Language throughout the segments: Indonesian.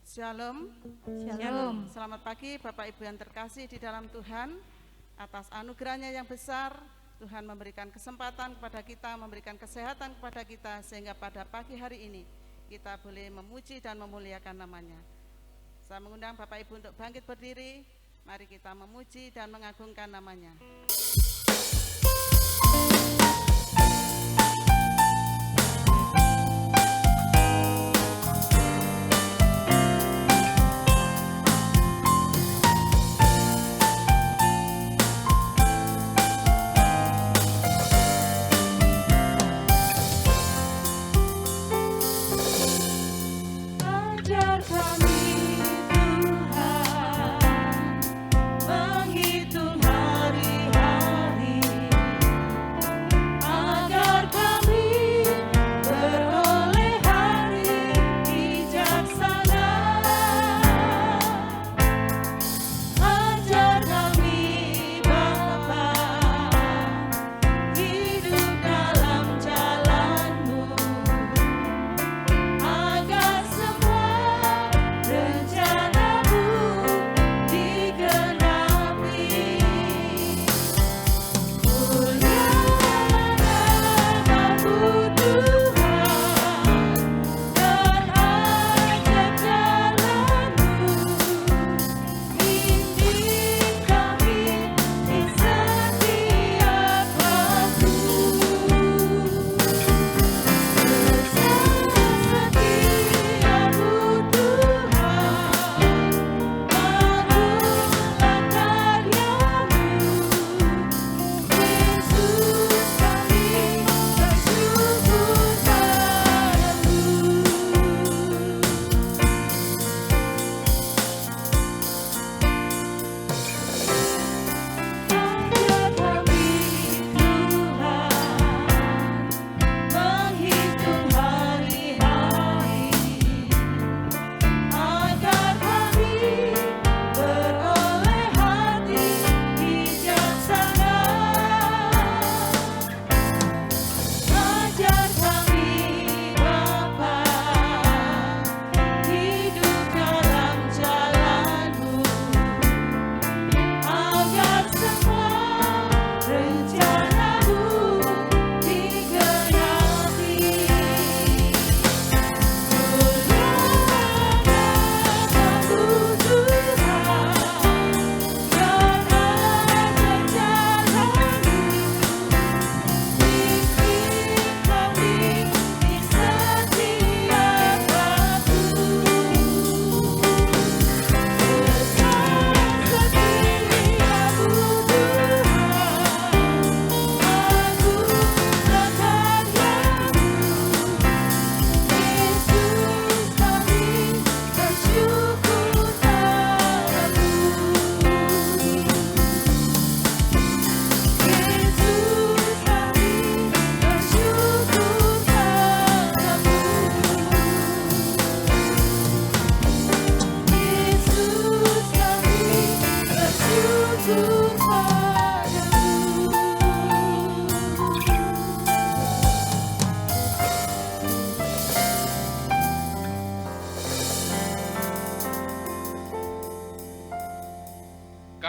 Shalom. Shalom. Selamat pagi Bapak Ibu yang terkasih di dalam Tuhan. Atas anugerahnya yang besar, Tuhan memberikan kesempatan kepada kita, memberikan kesehatan kepada kita, sehingga pada pagi hari ini kita boleh memuji dan memuliakan namanya. Saya mengundang Bapak Ibu untuk bangkit berdiri. Mari kita memuji dan mengagungkan namanya.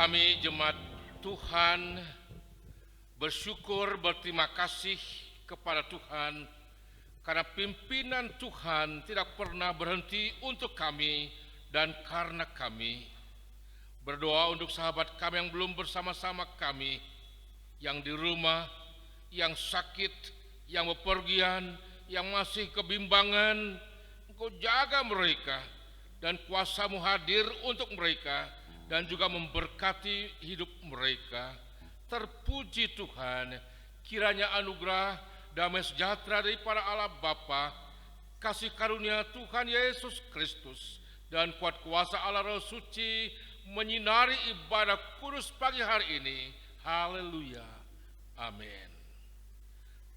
Kami jemaat Tuhan bersyukur, berterima kasih kepada Tuhan karena pimpinan Tuhan tidak pernah berhenti untuk kami dan karena kami. Berdoa untuk sahabat kami yang belum bersama-sama kami, yang di rumah, yang sakit, yang bepergian, yang masih kebimbangan. Engkau jaga mereka dan kuasa-Mu hadir untuk mereka dan juga memberkati hidup mereka. Terpuji Tuhan, kiranya anugerah damai sejahtera daripada Allah Bapa, kasih karunia Tuhan Yesus Kristus, dan kuat kuasa Allah Roh Suci menyinari ibadah kudus pagi hari ini. Haleluya. Amin.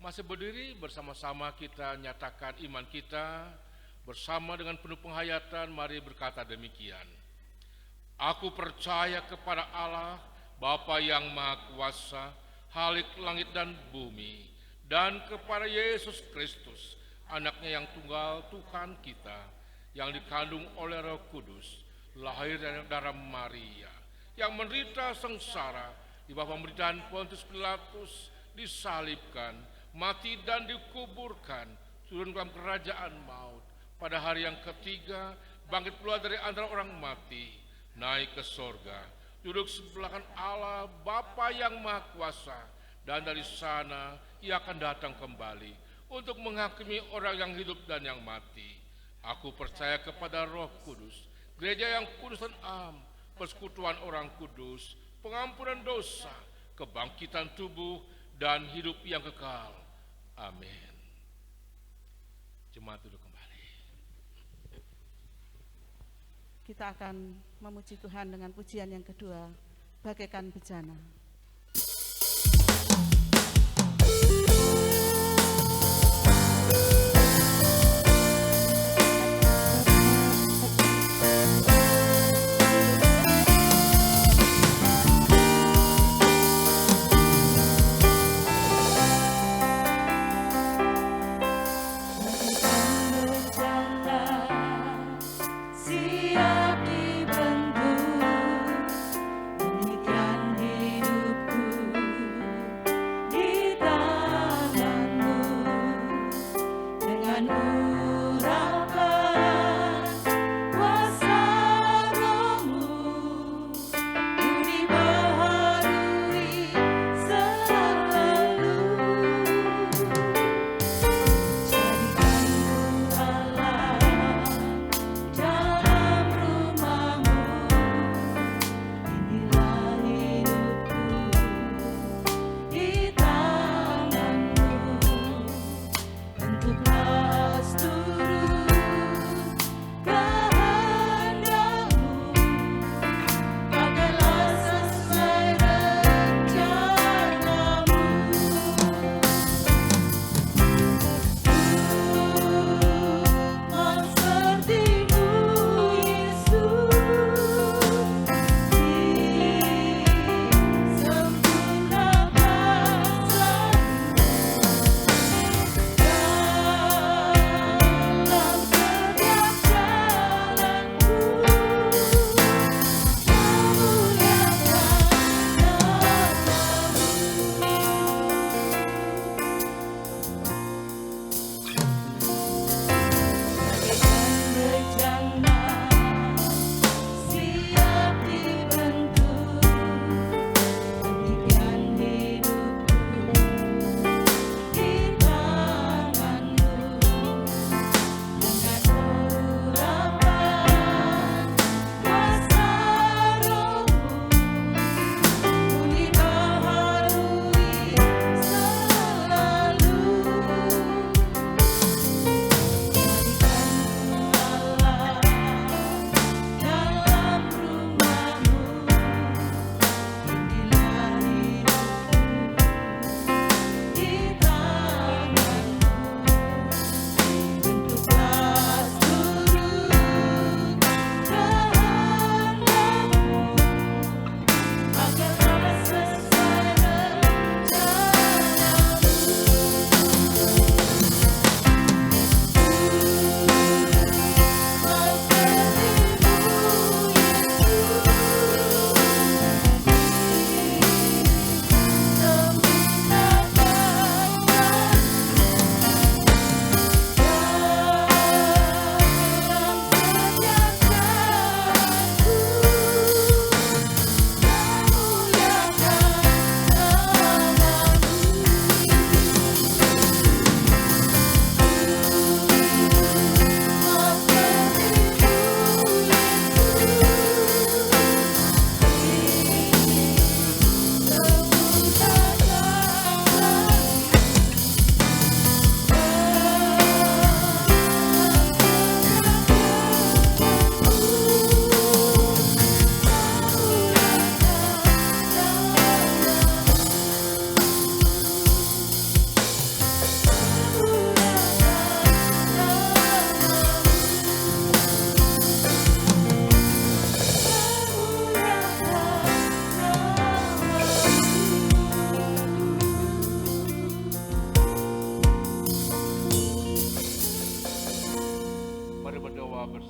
Masih berdiri bersama-sama kita nyatakan iman kita bersama dengan penuh penghayatan. Mari berkata demikian. Aku percaya kepada Allah, Bapa yang Maha Kuasa, Khalik langit dan bumi, dan kepada Yesus Kristus, Anaknya yang tunggal Tuhan kita, yang dikandung oleh Roh Kudus, lahir dari darah Maria, yang menderita sengsara di bawah pemerintahan Pontius Pilatus, disalibkan, mati dan dikuburkan, turun dalam kerajaan maut. Pada hari yang ketiga, bangkit pula dari antara orang mati, naik ke sorga, duduk sebelah kanan Allah Bapa yang Maha Kuasa, dan dari sana ia akan datang kembali untuk menghakimi orang yang hidup dan yang mati. Aku percaya kepada Roh Kudus, gereja yang kudus dan am, persekutuan orang kudus, pengampunan dosa, kebangkitan tubuh, dan hidup yang kekal. Amin. Jemaat duduk kembali. Kita akan memuji Tuhan dengan pujian yang kedua, bagaikan bejana. Siap dibentuk, demikian hidup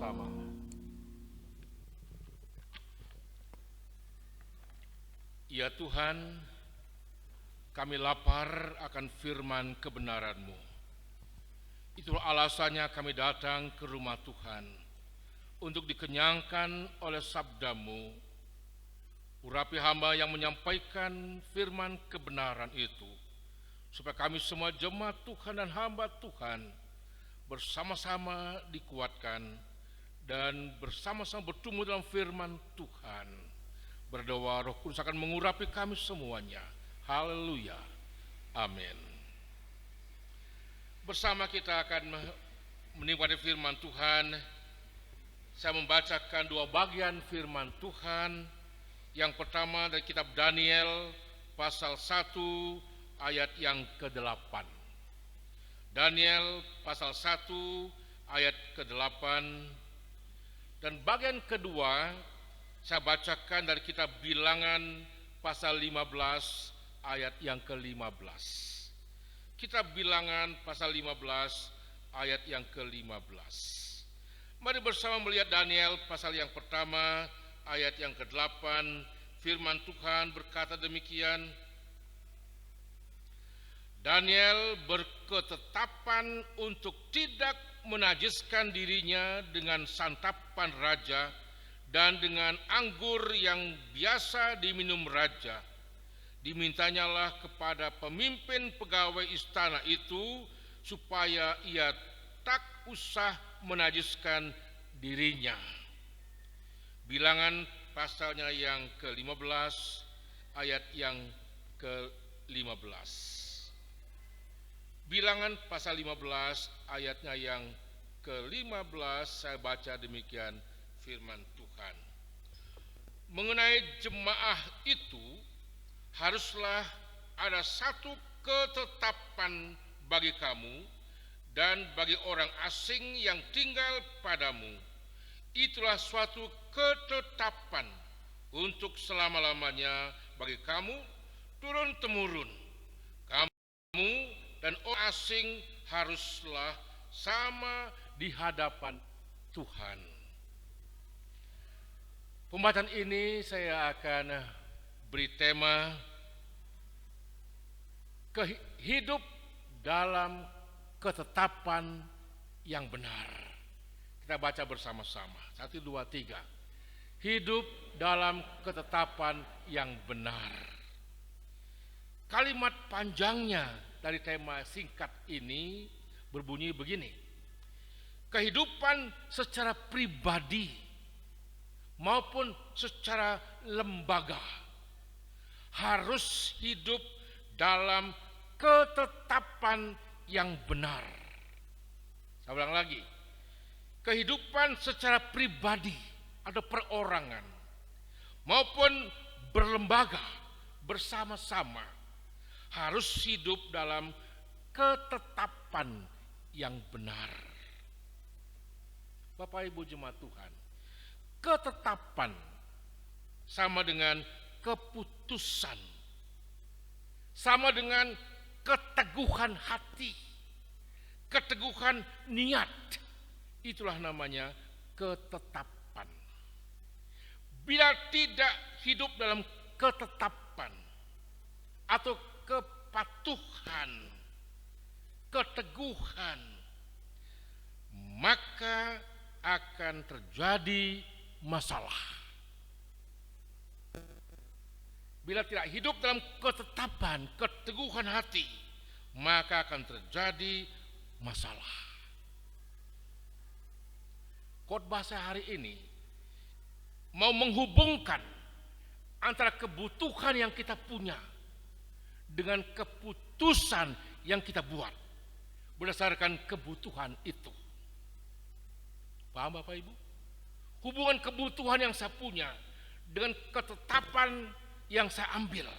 bersama-sama. Ya Tuhan, kami lapar akan firman kebenaran-Mu. Itulah alasannya kami datang ke rumah Tuhan, untuk dikenyangkan oleh sabda-Mu. Urapi hamba yang menyampaikan firman kebenaran itu, supaya kami semua jemaat Tuhan dan hamba Tuhan bersama-sama dikuatkan dan bersama-sama bertumbuh dalam firman Tuhan. Berdoa Roh Kudus akan mengurapi kami semuanya. Haleluya. Amin. Bersama kita akan menikmati firman Tuhan. Saya membacakan dua bagian firman Tuhan. Yang pertama dari kitab Daniel pasal 1 ayat yang ke-8. Daniel pasal 1 ayat ke-8. Dan bagian kedua saya bacakan dari kitab Bilangan pasal 15 ayat yang ke-15. Kitab Bilangan pasal 15 ayat yang ke-15. Mari bersama melihat Daniel pasal yang pertama ayat yang ke-8. Firman Tuhan berkata demikian. Daniel berketetapan untuk tidak menajiskan dirinya dengan santapan raja dan dengan anggur yang biasa diminum raja. Dimintanyalah kepada pemimpin pegawai istana itu supaya ia tak usah menajiskan dirinya. Bilangan pasalnya yang ke-15 ayat yang ke-15. Bilangan pasal 15 ayatnya yang ke-15 saya baca demikian firman Tuhan. Mengenai jemaah itu haruslah ada satu ketetapan bagi kamu dan bagi orang asing yang tinggal padamu. Itulah suatu ketetapan untuk selama-lamanya bagi kamu turun-temurun. Kamu dan orang asing haruslah sama di hadapan Tuhan. Pembacaan ini saya akan beri tema hidup dalam ketetapan yang benar. Kita baca bersama-sama. 1, 2, 3. Hidup dalam ketetapan yang benar. Kalimat panjangnya dari tema singkat ini berbunyi begini. Kehidupan secara pribadi maupun secara lembaga harus hidup dalam ketetapan yang benar. Saya ulang lagi. Kehidupan secara pribadi atau perorangan maupun berlembaga bersama-sama harus hidup dalam ketetapan yang benar. Bapak Ibu jemaat Tuhan, ketetapan sama dengan keputusan, sama dengan keteguhan hati, keteguhan niat. Itulah namanya ketetapan. Bila tidak hidup dalam ketetapan atau kepatuhan, keteguhan, maka akan terjadi masalah. Bila tidak hidup dalam ketetapan, keteguhan hati, maka akan terjadi masalah. Khotbah saya hari ini mau menghubungkan antara kebutuhan yang kita punya dengan keputusan yang kita buat berdasarkan kebutuhan itu. Paham Bapak Ibu? Hubungan kebutuhan yang saya punya dengan ketetapan yang saya ambil,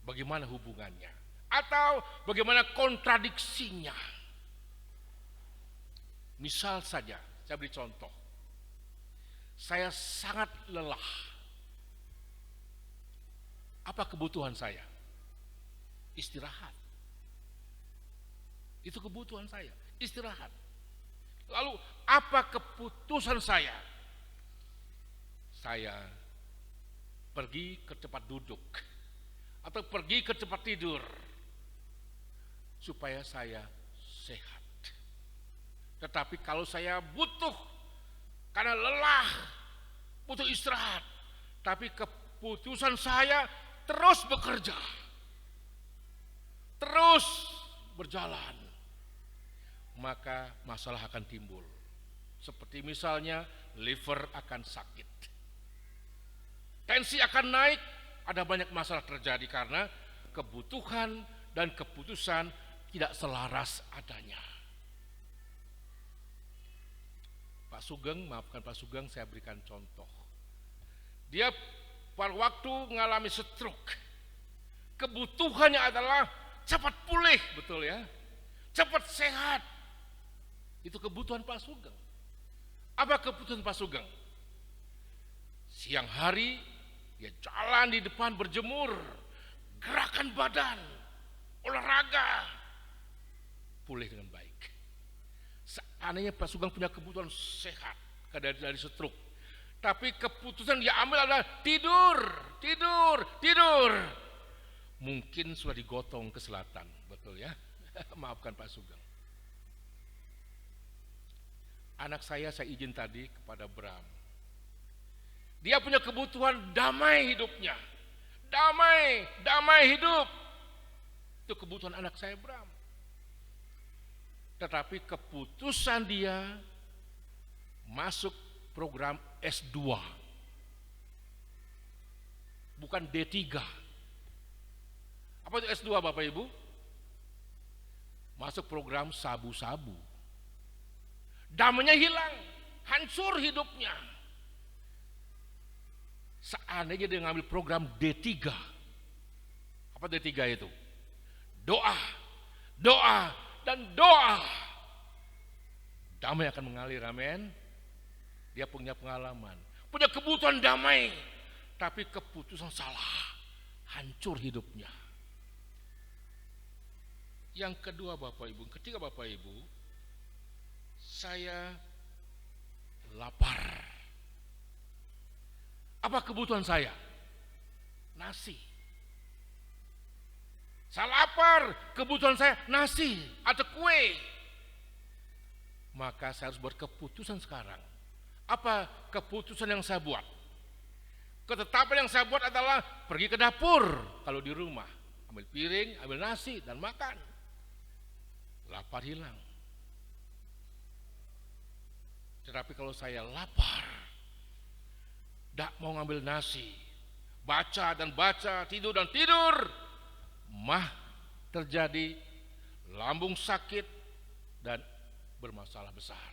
bagaimana hubungannya? Atau bagaimana kontradiksinya? Misal saja, saya beri contoh. Saya sangat lelah. Apa kebutuhan saya? Istirahat. Itu kebutuhan saya, istirahat. Lalu Apa keputusan saya? Saya pergi ke tempat duduk atau pergi ke tempat tidur supaya saya sehat. Tetapi kalau saya butuh karena lelah, butuh istirahat, tapi keputusan saya terus bekerja, terus berjalan, maka masalah akan timbul. Seperti misalnya liver akan sakit, tensi akan naik, ada banyak masalah terjadi karena kebutuhan dan keputusan tidak selaras adanya. Pak Sugeng, maafkan Pak Sugeng, saya berikan contoh. Dia pada waktu mengalami stroke, kebutuhannya adalah cepat pulih, betul ya, cepat sehat. Itu kebutuhan Pak Sugeng. Apa kebutuhan Pak Sugeng? Siang hari dia jalan di depan berjemur, gerakan badan, olahraga, pulih dengan baik. Seandainya Pak Sugeng punya kebutuhan sehat dari stroke, tapi keputusan dia ambil adalah tidur, mungkin sudah digotong ke selatan, betul ya? Maafkan Pak Sugeng. Anak saya izin tadi kepada Bram. Dia punya kebutuhan damai hidupnya. Damai hidup. Itu kebutuhan anak saya Bram. Tetapi keputusan dia masuk program S2. Bukan D3. Apa itu S2 Bapak Ibu? Masuk program sabu-sabu. Damainya hilang, hancur hidupnya. Seandainya dia ngambil program D3. Apa D3 itu? Doa, dan doa. Damai akan mengalir, amin. Dia punya pengalaman, punya kebutuhan damai, tapi keputusan salah, hancur hidupnya. Yang kedua Bapak Ibu, ketiga Bapak Ibu, saya lapar. Apa kebutuhan saya? Nasi. Saya lapar, kebutuhan saya nasi atau kue. Maka saya harus buat keputusan sekarang. Apa keputusan yang saya buat? Ketetapan yang saya buat adalah pergi ke dapur kalau di rumah, ambil piring, ambil nasi dan makan. Lapar hilang. Tetapi kalau saya lapar, tidak mau ngambil nasi, baca dan baca, tidur dan tidur, terjadi lambung sakit dan bermasalah besar.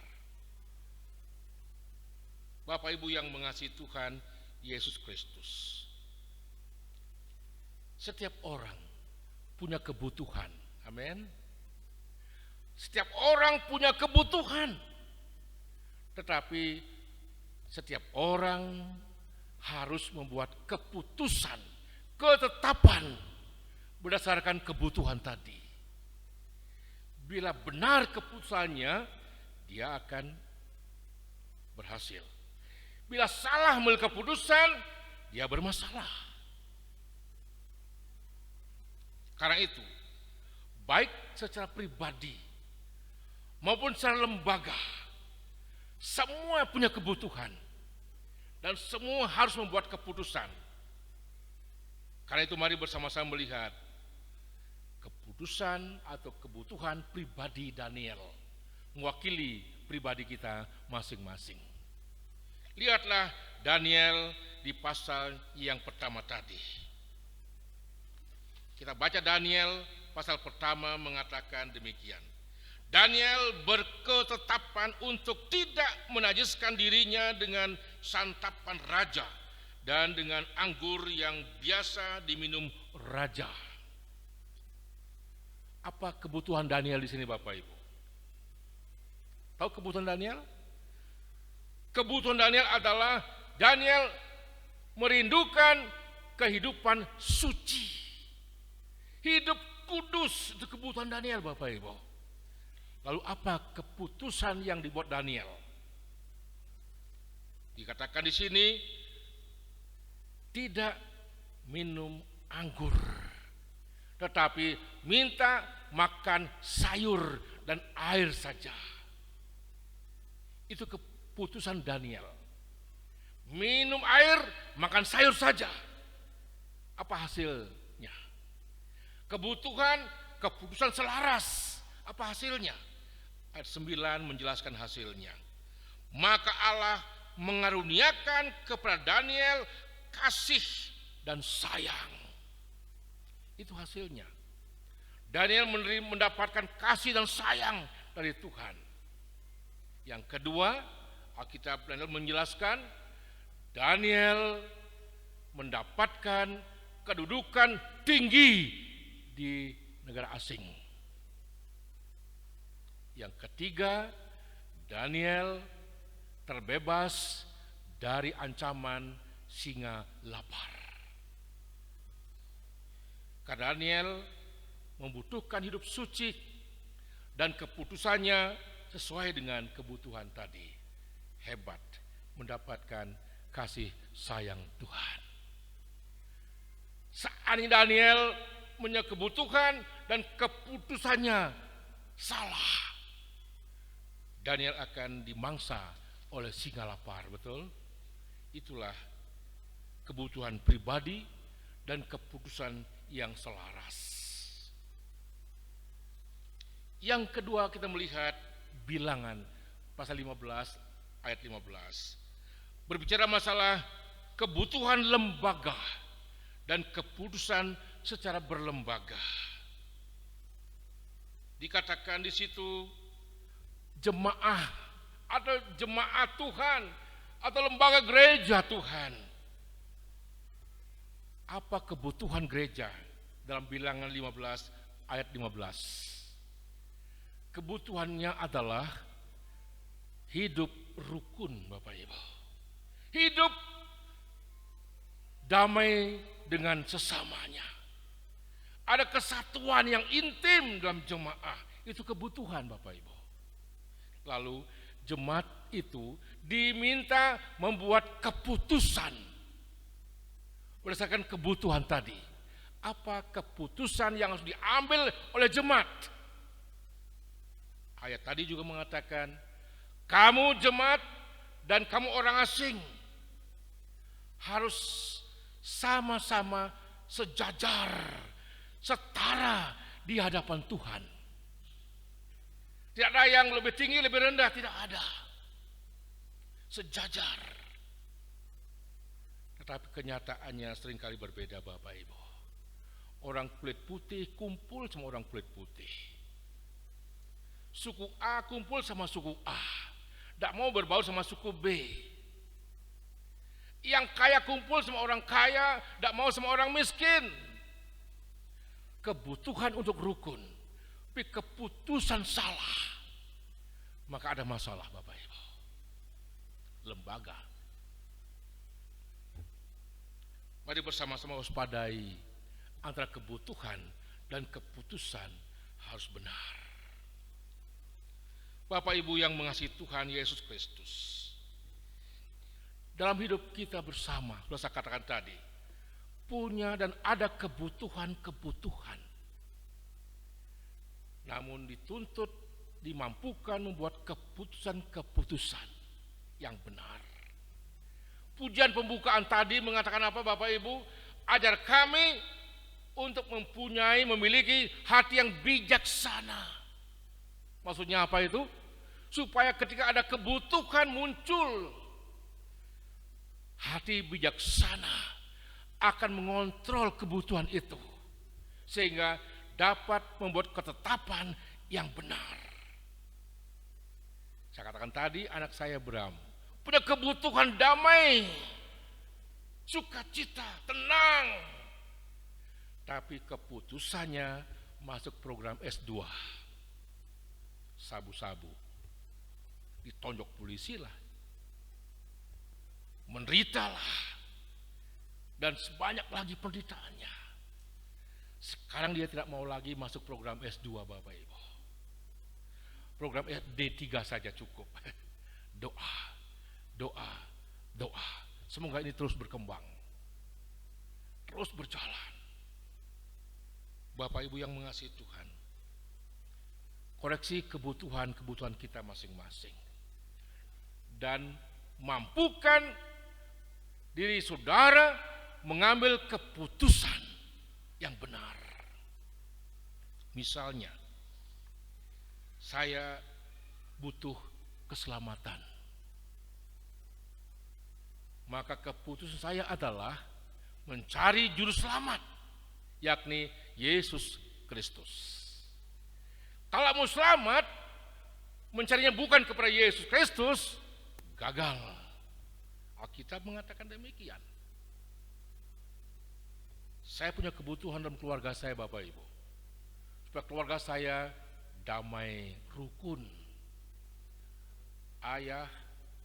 Bapak Ibu yang mengasihi Tuhan Yesus Kristus, setiap orang punya kebutuhan, amin. Setiap orang punya kebutuhan, tetapi setiap orang harus membuat keputusan, ketetapan berdasarkan kebutuhan tadi. Bila benar keputusannya, dia akan berhasil. Bila salah mengambil keputusan, dia bermasalah. Karena itu, baik secara pribadi maupun secara lembaga, semua punya kebutuhan dan semua harus membuat keputusan. Karena itu mari bersama-sama melihat keputusan atau kebutuhan pribadi Daniel, mewakili pribadi kita masing-masing. Lihatlah Daniel di pasal yang pertama tadi. Kita baca Daniel pasal pertama mengatakan demikian. Daniel berketetapan untuk tidak menajiskan dirinya dengan santapan raja dan dengan anggur yang biasa diminum raja. Apa kebutuhan Daniel di sini Bapak Ibu? Tahu kebutuhan Daniel? Kebutuhan Daniel adalah Daniel merindukan kehidupan suci. Hidup kudus itu kebutuhan Daniel Bapak Ibu. Lalu apa keputusan yang dibuat Daniel? Dikatakan di sini tidak minum anggur, tetapi minta makan sayur dan air saja. Itu keputusan Daniel. Minum air, makan sayur saja. Apa hasilnya? Keputusan selaras. Apa hasilnya? Ayat 9 menjelaskan hasilnya. Maka Allah mengaruniakan kepada Daniel kasih dan sayang. Itu hasilnya. Daniel mendapatkan kasih dan sayang dari Tuhan. Yang kedua, Alkitab Daniel menjelaskan Daniel mendapatkan kedudukan tinggi di negara asing. Yang ketiga, Daniel terbebas dari ancaman singa lapar. Karena Daniel membutuhkan hidup suci dan keputusannya sesuai dengan kebutuhan tadi. Hebat, mendapatkan kasih sayang Tuhan. Saat ini Daniel punya kebutuhan dan keputusannya salah, Daniel akan dimangsa oleh singa lapar, betul? Itulah kebutuhan pribadi dan keputusan yang selaras. Yang kedua, kita melihat Bilangan pasal 15 ayat 15. Berbicara masalah kebutuhan lembaga dan keputusan secara berlembaga. Dikatakan di situ jemaah atau jemaat Tuhan atau lembaga gereja Tuhan. Apa kebutuhan gereja dalam Bilangan 15 ayat 15? Kebutuhannya adalah hidup rukun, Bapak Ibu. Hidup damai dengan sesamanya. Ada kesatuan yang intim dalam jemaah. Itu kebutuhan, Bapak Ibu. Lalu jemaat itu diminta membuat keputusan berdasarkan kebutuhan tadi. Apa keputusan yang harus diambil oleh jemaat? Ayat tadi juga mengatakan, kamu jemaat dan kamu orang asing harus sama-sama sejajar, setara di hadapan Tuhan. Tidak ada yang lebih tinggi, lebih rendah, tidak ada. Sejajar. Tetapi kenyataannya seringkali berbeda, Bapak Ibu. Orang kulit putih kumpul sama orang kulit putih. Suku A kumpul sama suku A. Tidak mau berbaur sama suku B. Yang kaya kumpul sama orang kaya, tidak mau sama orang miskin. Kebutuhan untuk rukun, tapi keputusan salah, maka ada masalah, Bapak Ibu. Lembaga. Mari bersama-sama waspadai antara kebutuhan dan keputusan harus benar. Bapak Ibu yang mengasihi Tuhan Yesus Kristus, dalam hidup kita bersama, sudah saya katakan tadi, punya dan ada kebutuhan-kebutuhan. Namun dituntut, dimampukan membuat keputusan-keputusan yang benar. Pujian pembukaan tadi mengatakan apa, Bapak Ibu? Ajar kami untuk memiliki hati yang bijaksana. Maksudnya apa itu? Supaya ketika ada kebutuhan muncul, hati bijaksana akan mengontrol kebutuhan itu, sehingga dapat membuat ketetapan yang benar. Saya katakan tadi, anak saya Bram punya kebutuhan damai, sukacita, tenang, tapi keputusannya masuk program S2, sabu-sabu, ditonjok polisi lah, menderita lah, dan sebanyak lagi penderitaannya. Sekarang dia tidak mau lagi masuk program S2, Bapak Ibu. Program D3 saja cukup. Doa, doa, Semoga ini terus berkembang, terus berjalan. Bapak Ibu yang mengasihi Tuhan, koreksi kebutuhan kita masing-masing. Dan mampukan diri saudara mengambil keputusan yang benar. Misalnya, saya butuh keselamatan. Maka keputusan saya adalah mencari juru selamat, yakni Yesus Kristus. Kalau mau selamat, mencarinya bukan kepada Yesus Kristus, gagal. Alkitab mengatakan demikian. Saya punya kebutuhan dalam keluarga saya, Bapak Ibu, supaya keluarga saya damai, rukun. Ayah,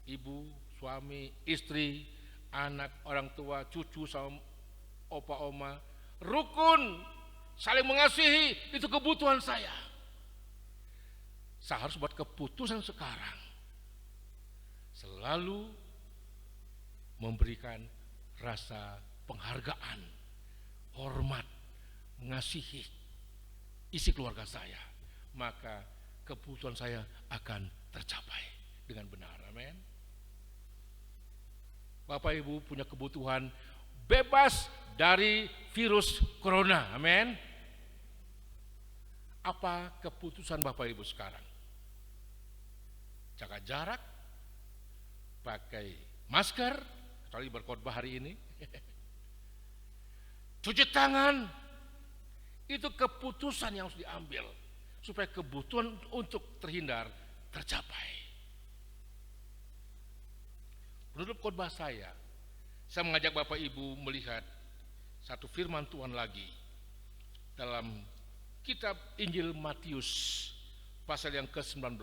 ibu, suami, istri, anak, orang tua, cucu, sama opa, oma, rukun, saling mengasihi, itu kebutuhan saya. Saya harus buat keputusan sekarang, selalu memberikan rasa penghargaan, hormat, mengasihi isi keluarga saya. Maka kebutuhan saya akan tercapai dengan benar. Amin. Bapak Ibu punya kebutuhan bebas dari virus corona. Amin. Apa keputusan Bapak Ibu sekarang? Jaga jarak, pakai masker, kecuali berkhotbah hari ini. Cuci tangan, itu keputusan yang harus diambil supaya kebutuhan untuk terhindar tercapai. Menurut khotbah saya mengajak Bapak Ibu melihat satu firman Tuhan lagi dalam kitab Injil Matius pasal yang ke-19.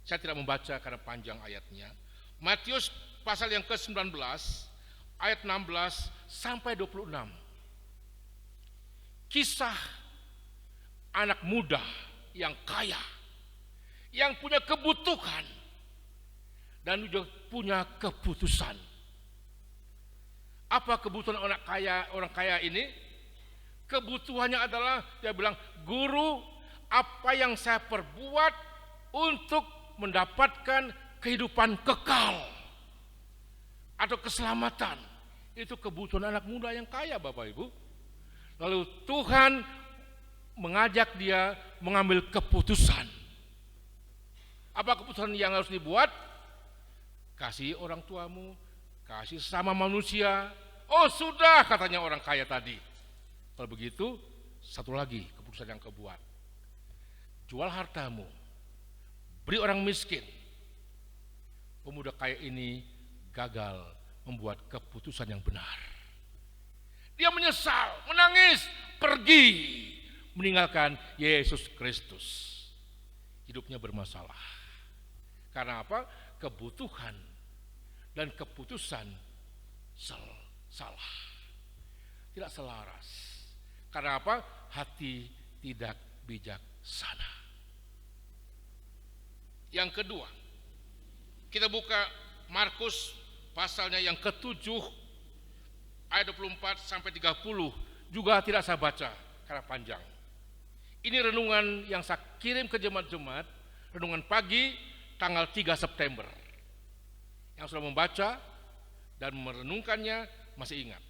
Saya tidak membaca karena panjang ayatnya. Matius pasal yang ke-19 ayat 16 sampai 26. Kisah anak muda yang kaya, yang punya kebutuhan dan juga punya keputusan. Apa kebutuhan orang kaya ini? Kebutuhannya adalah, dia bilang, guru, apa yang saya perbuat untuk mendapatkan kehidupan kekal atau keselamatan. Itu kebutuhan anak muda yang kaya, Bapak Ibu. Lalu Tuhan mengajak dia mengambil keputusan. Apa keputusan yang harus dibuat? Kasih orang tuamu, kasih sesama manusia. Oh sudah, katanya orang kaya tadi. Kalau begitu, satu lagi keputusan yang kebuat. Jual hartamu, beri orang miskin. Pemuda kaya ini gagal membuat keputusan yang benar. Dia menyesal, menangis, pergi, meninggalkan Yesus Kristus. Hidupnya bermasalah. Karena apa? Kebutuhan dan keputusan salah. Tidak selaras. Karena apa? Hati tidak bijaksana. Yang kedua, kita buka Markus pasalnya yang ke-7 ayat 24 sampai 30, juga tidak saya baca karena panjang. Ini renungan yang saya kirim ke jemaat-jemaat, renungan pagi tanggal 3 September. Yang sudah membaca dan merenungkannya masih ingat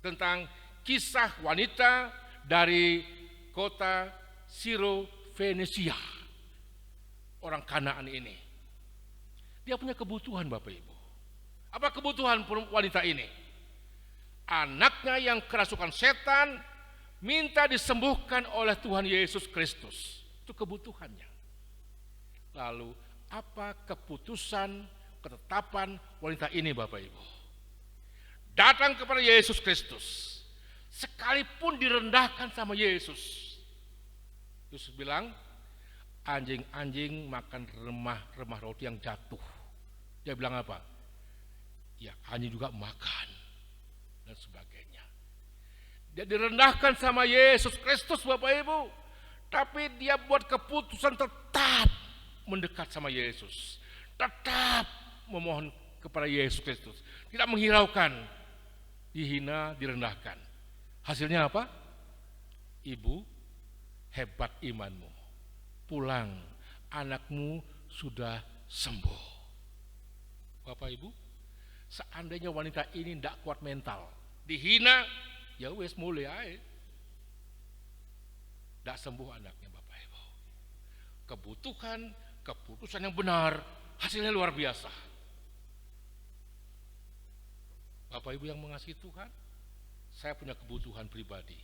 tentang kisah wanita dari kota Siro-Fenisia, orang Kanaan ini. Dia punya kebutuhan, Bapak Ibu. Apa kebutuhan wanita ini? Anaknya yang kerasukan setan minta disembuhkan oleh Tuhan Yesus Kristus. Itu kebutuhannya. Lalu apa keputusan, ketetapan wanita ini, Bapak Ibu? Datang kepada Yesus Kristus. Sekalipun direndahkan sama Yesus. Yesus bilang, anjing-anjing makan remah-remah roti yang jatuh. Dia bilang apa? Ya, anjing juga makan dan sebagainya. Dia direndahkan sama Yesus Kristus, Bapak Ibu, tapi dia buat keputusan tetap mendekat sama Yesus, tetap memohon kepada Yesus Kristus. Tidak menghiraukan, dihina, direndahkan. Hasilnya apa? Ibu, hebat imanmu. Pulang, anakmu sudah sembuh. Bapak Ibu, seandainya wanita ini tidak kuat mental, dihina, ya wes mulai aja. Tidak sembuh anaknya Bapak Ibu. Keputusan yang benar, hasilnya luar biasa. Bapak Ibu yang mengasihi Tuhan, saya punya kebutuhan pribadi.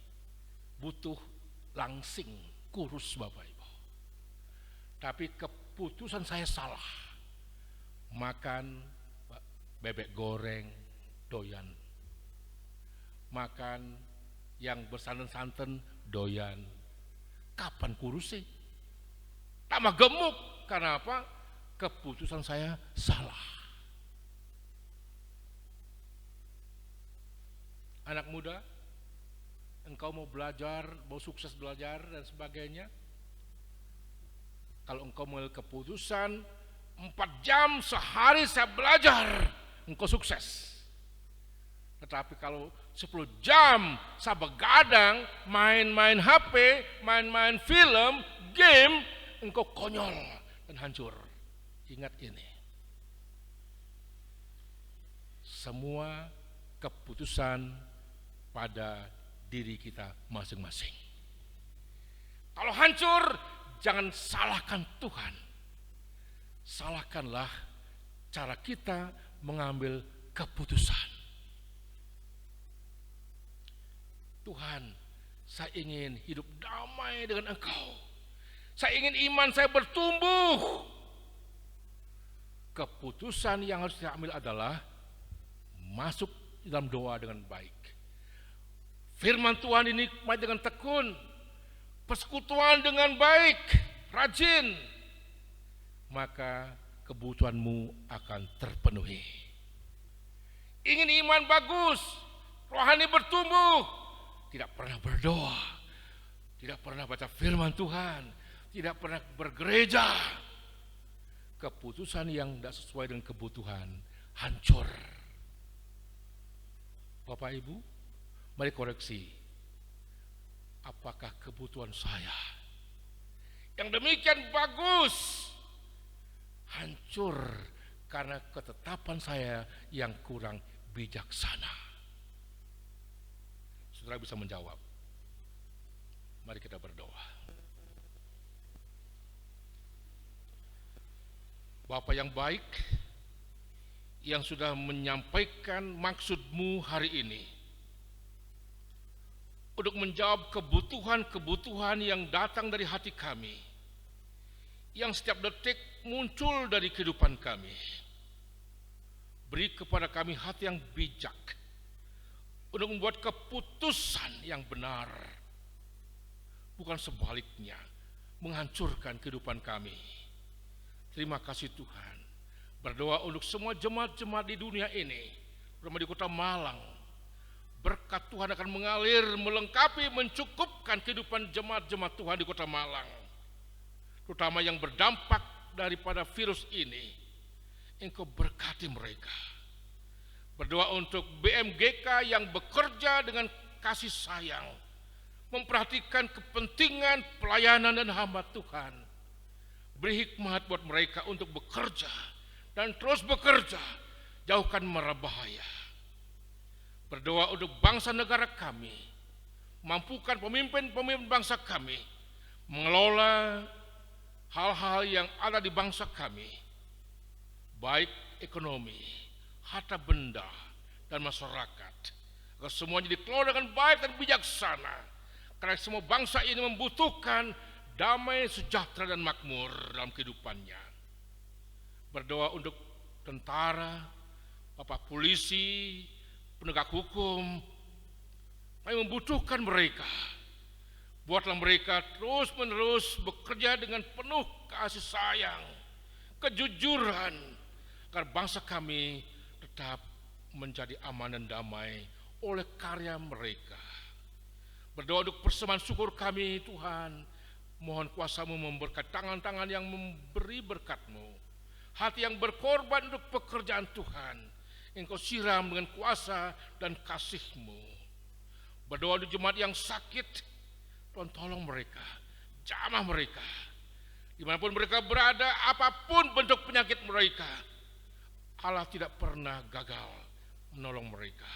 Butuh langsing, kurus Bapak Ibu. Tapi keputusan saya salah. Makan bebek goreng, doyan. Makan yang bersantan-santan, doyan. Kapan kurus sih? Tambah gemuk. Karena apa? Keputusan saya salah. Anak muda, engkau mau belajar, mau sukses belajar dan sebagainya. Kalau engkau mengambil keputusan 4 jam sehari saya belajar, engkau sukses. Tetapi kalau 10 jam saya begadang, main-main HP, main-main film, game, engkau konyol dan hancur. Ingat ini. Semua keputusan pada diri kita masing-masing. Kalau hancur, jangan salahkan Tuhan. Salahkanlah cara kita mengambil keputusan. Tuhan, saya ingin hidup damai dengan Engkau. Saya ingin iman saya bertumbuh. Keputusan yang harus saya ambil adalah masuk dalam doa dengan baik. Firman Tuhan ini dinikmati dengan tekun, persekutuan dengan baik, rajin, maka kebutuhanmu akan terpenuhi. Ingin iman bagus, rohani bertumbuh, tidak pernah berdoa, tidak pernah baca firman Tuhan, tidak pernah bergereja, keputusan yang tidak sesuai dengan kebutuhan hancur. Bapak Ibu, mari koreksi. Apakah kebutuhan saya yang demikian bagus hancur karena ketetapan saya yang kurang bijaksana? Saudara bisa menjawab. Mari kita berdoa. Bapa yang baik, yang sudah menyampaikan maksud-Mu hari ini untuk menjawab kebutuhan-kebutuhan yang datang dari hati kami, yang setiap detik muncul dari kehidupan kami. Beri kepada kami hati yang bijak untuk membuat keputusan yang benar, bukan sebaliknya menghancurkan kehidupan kami. Terima kasih Tuhan. Berdoa untuk semua jemaat-jemaat di dunia ini, terutama di Kota Malang. Berkat Tuhan akan mengalir, melengkapi, mencukupkan kehidupan jemaat-jemaat Tuhan di Kota Malang, terutama yang berdampak daripada virus ini. Engkau berkati mereka. Berdoa untuk BMGK yang bekerja dengan kasih sayang, memperhatikan kepentingan pelayanan dan hamba Tuhan. Beri hikmat buat mereka untuk bekerja dan terus bekerja, jauhkan mara bahaya. Berdoa untuk bangsa negara kami, mampukan pemimpin-pemimpin bangsa kami mengelola hal-hal yang ada di bangsa kami, baik ekonomi, harta benda, dan masyarakat, agar semuanya dikelola dengan baik dan bijaksana, karena semua bangsa ini membutuhkan damai, sejahtera, dan makmur dalam kehidupannya. Berdoa untuk tentara, Bapak polisi, penegak hukum, kami membutuhkan mereka. Buatlah mereka terus-menerus bekerja dengan penuh kasih sayang, kejujuran, agar bangsa kami tetap menjadi aman dan damai oleh karya mereka. Berdoa untuk persembahan syukur kami Tuhan, mohon kuasa-Mu memberkati tangan-tangan yang memberi berkat-Mu, hati yang berkorban untuk pekerjaan Tuhan. Engkau siram dengan kuasa dan kasih-Mu. Berdoa di jemaat yang sakit, Tuhan tolong mereka, jamah mereka. Dimanapun mereka berada, apapun bentuk penyakit mereka, Allah tidak pernah gagal menolong mereka.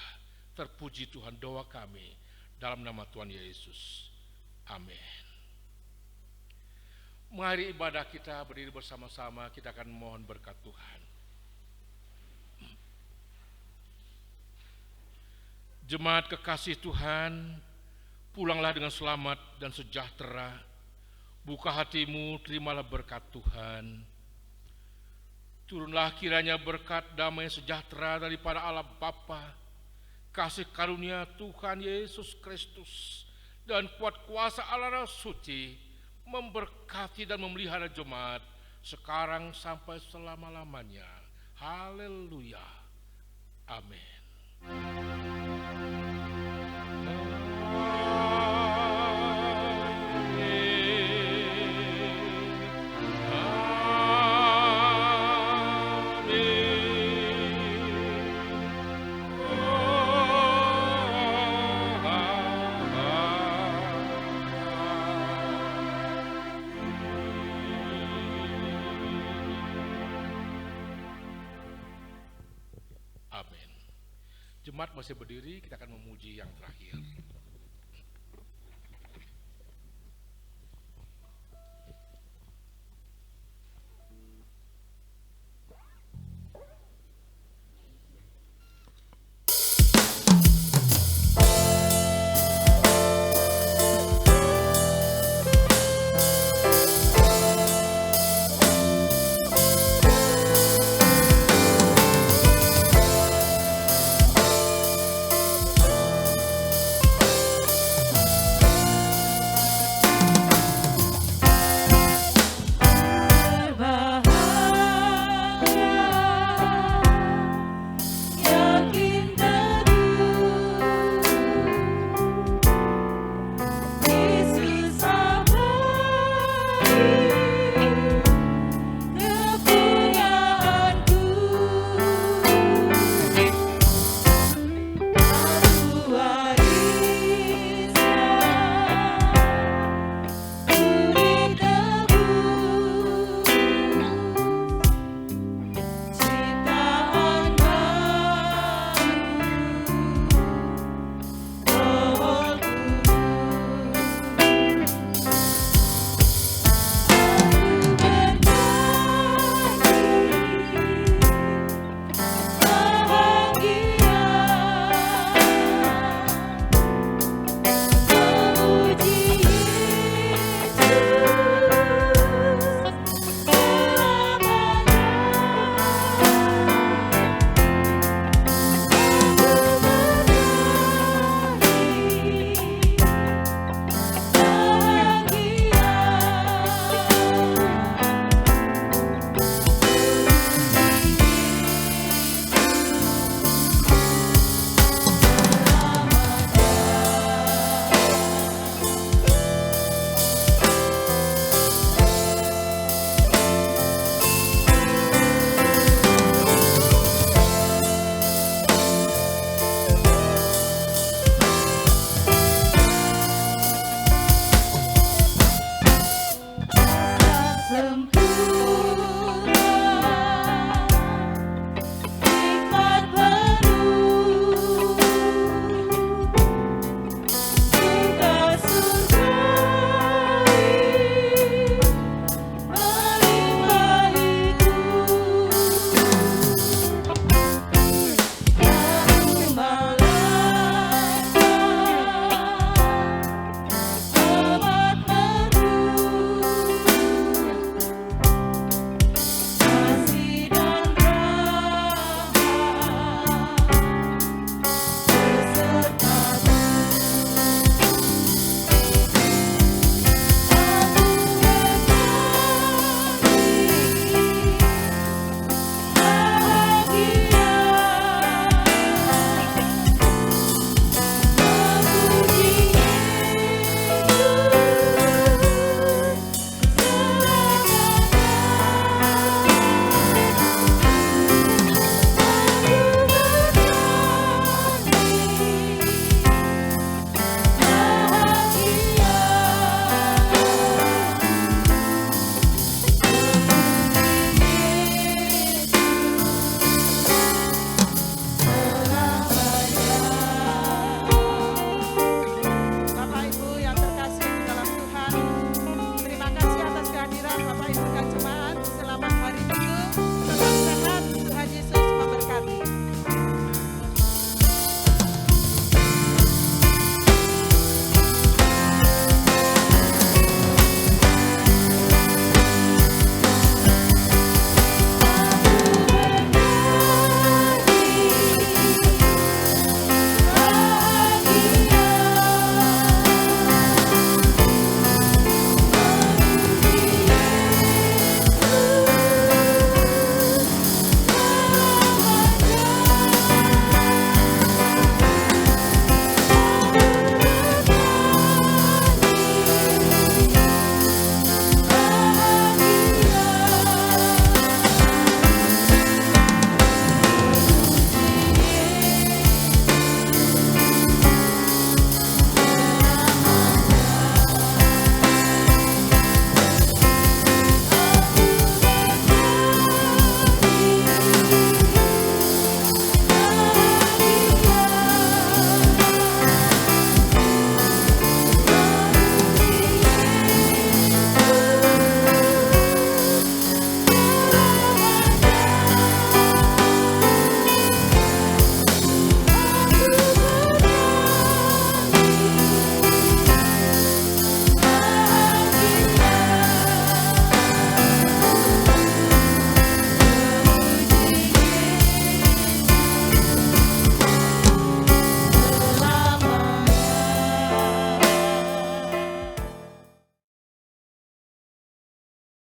Terpuji Tuhan, doa kami dalam nama Tuhan Yesus. Amin. Mari ibadah kita berdiri bersama-sama, kita akan mohon berkat Tuhan. Jemaat kekasih Tuhan, pulanglah dengan selamat dan sejahtera. Buka hatimu, terimalah berkat Tuhan. Turunlah kiranya berkat damai sejahtera daripada Allah Bapa, kasih karunia Tuhan Yesus Kristus, dan kuat kuasa Allah Roh Suci memberkati dan memelihara jemaat sekarang sampai selama-lamanya. Haleluya. Amin. Jemaat masih berdiri, kita akan memuji yang terakhir.